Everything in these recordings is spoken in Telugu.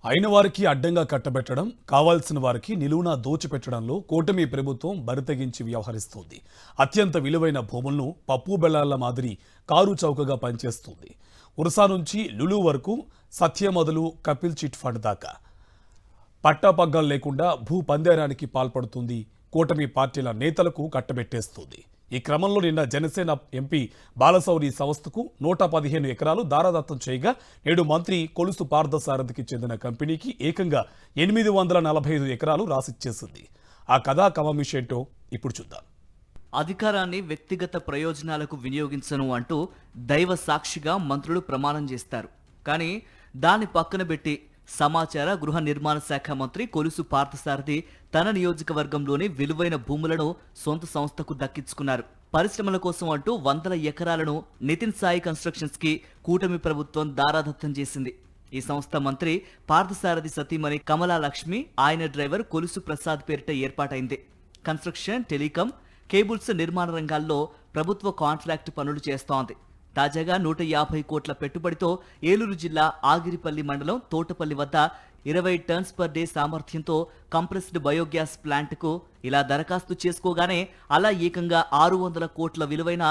అయిన వారికి అడ్డంగా కట్టబెట్టడం, కావాల్సిన వారికి నిలువునా దోచిపెట్టడంలో కూటమి ప్రభుత్వం బరితెగించి వ్యవహరిస్తోంది. అత్యంత విలువైన భూములను పప్పు బెల్లాల మాదిరి కారు చౌకగా పనిచేస్తుంది. ఉర్సా నుంచి లులు వరకు సత్య మొదలు కపిల్ చిట్ ఫండ్ దాకా పట్టాపగ్గాలు లేకుండా భూ పందేరానికి పాల్పడుతుంది. కూటమి పార్టీల నేతలకు కట్టబెట్టేస్తుంది. ఈ క్రమంలో నిన్న జనసేన ఎంపీ బాలశౌరి సంస్థకు 115 ఎకరాలు దారాదత్తం చేయగా నేడు మంత్రి కొలుసు పార్థసారథికి చెందిన కంపెనీకి ఏకంగా 845 ఎకరాలు రాసిచ్చేసింది. ఆ కథా కమమిషేంటో ఇప్పుడు చూద్దాం. అధికారాన్ని వ్యక్తిగత ప్రయోజనాలకు వినియోగించను అంటూ దైవ సాక్షిగా మంత్రులు ప్రమాణం చేస్తారు. కానీ దాన్ని పక్కన పెట్టి సమాచార గృహ నిర్మాణ శాఖ మంత్రి కొలుసు పార్థసారథి తన నియోజకవర్గంలోని విలువైన భూములను సొంత సంస్థకు దక్కించుకున్నారు. పరిశ్రమల కోసం అంటూ వందల ఎకరాలను నితిన్ సాయి కన్స్ట్రక్షన్స్ కి కూటమి ప్రభుత్వం దారాదత్తం చేసింది. ఈ సంస్థ మంత్రి పార్థసారథి సతీమణి కమలా లక్ష్మి, ఆయన డ్రైవర్ కొలుసు ప్రసాద్ పేరిట ఏర్పాటైంది. కన్స్ట్రక్షన్, టెలికాం, కేబుల్స్ నిర్మాణ రంగాల్లో ప్రభుత్వ కాంట్రాక్టు పనులు చేస్తోంది. తాజాగా 150 కోట్ల పెట్టుబడితో ఏలూరు జిల్లా ఆగిరిపల్లి మండలం తోటపల్లి వద్ద 20 టన్స్ పర్ డే సామర్థ్యంతో కంప్రెస్డ్ బయోగ్యాస్ ప్లాంట్కు ఇలా దరఖాస్తు చేసుకోగానే అలా ఏకంగా 600 కోట్ల విలువైన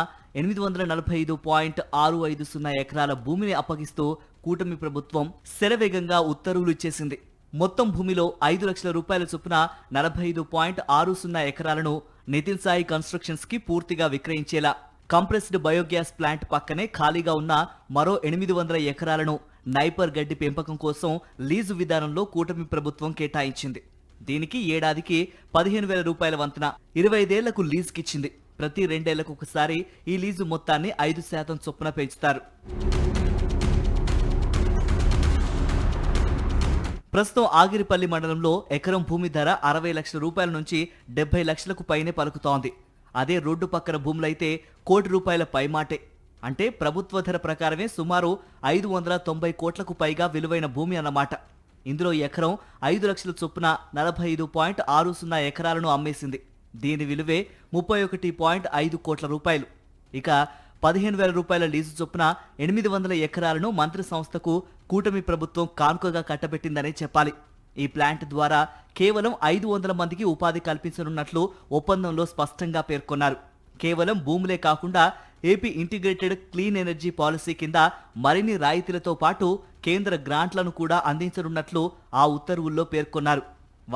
845.650 ఎకరాల భూమిని అప్పగిస్తూ కూటమి ప్రభుత్వం శరవేగంగా ఉత్తర్వులు ఇచ్చేసింది. మొత్తం భూమిలో 5 లక్షల రూపాయల చొప్పున 45.60 ఎకరాలను నితిన్ సాయి కన్స్ట్రక్షన్స్ కి పూర్తిగా విక్రయించేలా, కంప్రెస్డ్ బయోగ్యాస్ ప్లాంట్ పక్కనే ఖాళీగా ఉన్న మరో 800 ఎకరాలను నైపర్ గడ్డి పెంపకం కోసం లీజు విధానంలో కూటమి ప్రభుత్వం కేటాయించింది. దీనికి ఏడాదికి 15,000 రూపాయల వంతున 25 ఏళ్లకు లీజుకిచ్చింది. ప్రతి 2 ఏళ్లకు ఒకసారి ఈ లీజు మొత్తాన్ని 5% చొప్పున పెంచుతారు. ప్రస్తుతం ఆగిరిపల్లి మండలంలో ఎకరం భూమి ధర 60 లక్షల రూపాయల నుంచి 70 లక్షలకు పైనే పలుకుతోంది. అదే రోడ్డు పక్కన భూములైతే ₹1 కోటి పైమాటే. అంటే ప్రభుత్వ ధర ప్రకారమే సుమారు 590 కోట్లకు పైగా విలువైన భూమి అన్నమాట. ఇందులో ఎకరం 5 లక్షల చొప్పున 45.60 ఎకరాలను అమ్మేసింది. దీని విలువే 31.5 కోట్ల రూపాయలు. ఇక 15,000 రూపాయల లీజు చొప్పున 800 ఎకరాలను మంత్రి సంస్థకు కూటమి ప్రభుత్వం కానుకగా కట్టబెట్టిందనే చెప్పాలి. ఈ ప్లాంట్ ద్వారా కేవలం 500 మందికి ఉపాధి కల్పించనున్నట్లు ఒప్పందంలో స్పష్టంగా పేర్కొన్నారు. కేవలం భూములే కాకుండా AP integrated clean energy policy కింద మరిన్ని రాయితీలతో పాటు కేంద్ర గ్రాంట్లను కూడా అందించనున్నట్లు ఆ ఉత్తర్వుల్లో పేర్కొన్నారు.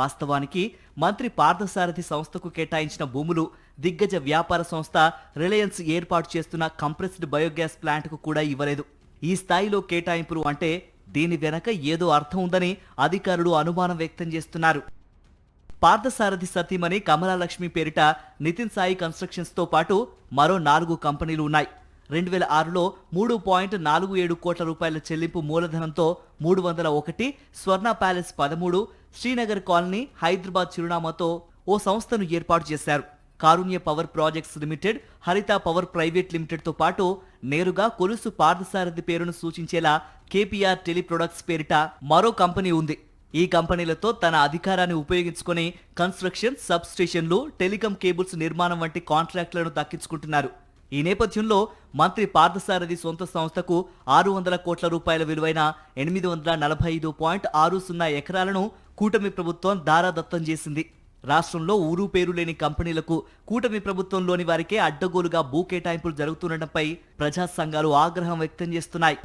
వాస్తవానికి మంత్రి పార్థసారథి సంస్థకు కేటాయించిన భూములు దిగ్గజ వ్యాపార సంస్థ రిలయన్స్ ఏర్పాటు చేస్తున్న కంప్రెస్డ్ బయోగ్యాస్ ప్లాంట్కు కూడా ఇవ్వలేదు. ఈ స్థాయిలో కేటాయింపులు అంటే దీని వెనక ఏదో అర్థం ఉందని అధికారులు అనుమానం వ్యక్తం చేస్తున్నారు. పార్థసారథి సతీమణి కమలా లక్ష్మి పేరిట నితిన్ సాయి కన్స్ట్రక్షన్స్ తో పాటు మరో 4 కంపెనీలు ఉన్నాయి. 2006లో 3.47 కోట్ల రూపాయల చెల్లింపు మూలధనంతో 301, స్వర్ణ ప్యాలెస్ 13, శ్రీనగర్ కాలనీ, హైదరాబాద్ చిరునామాతో ఓ సంస్థను ఏర్పాటు చేశారు. కారుణ్య పవర్ ప్రాజెక్ట్స్ లిమిటెడ్, హరిత పవర్ ప్రైవేట్ లిమిటెడ్ తో పాటు నేరుగా కొలుసు పార్థసారథి పేరును సూచించేలా కేపీఆర్ టెలిప్రొడక్ట్స్ పేరిట మరో కంపెనీ ఉంది. ఈ కంపెనీలతో తన అధికారాన్ని ఉపయోగించుకొని కన్స్ట్రక్షన్, సబ్ స్టేషన్లు, టెలికాం కేబుల్స్ నిర్మాణం వంటి కాంట్రాక్టులను దక్కించుకుంటున్నారు. ఈ నేపథ్యంలో మంత్రి పార్థసారథి సొంత సంస్థకు 600 కోట్ల రూపాయల విలువైన 845.60 ఎకరాలను కూటమి ప్రభుత్వం దారాదత్తం చేసింది. రాష్ట్రంలో ఊరు పేరు లేని కంపెనీలకు కూటమి ప్రభుత్వంలోని వారికే అడ్డగోలుగా భూ కేటాయింపులు జరుగుతుండటంపై ప్రజా సంఘాలు ఆగ్రహం వ్యక్తం చేస్తున్నాయి.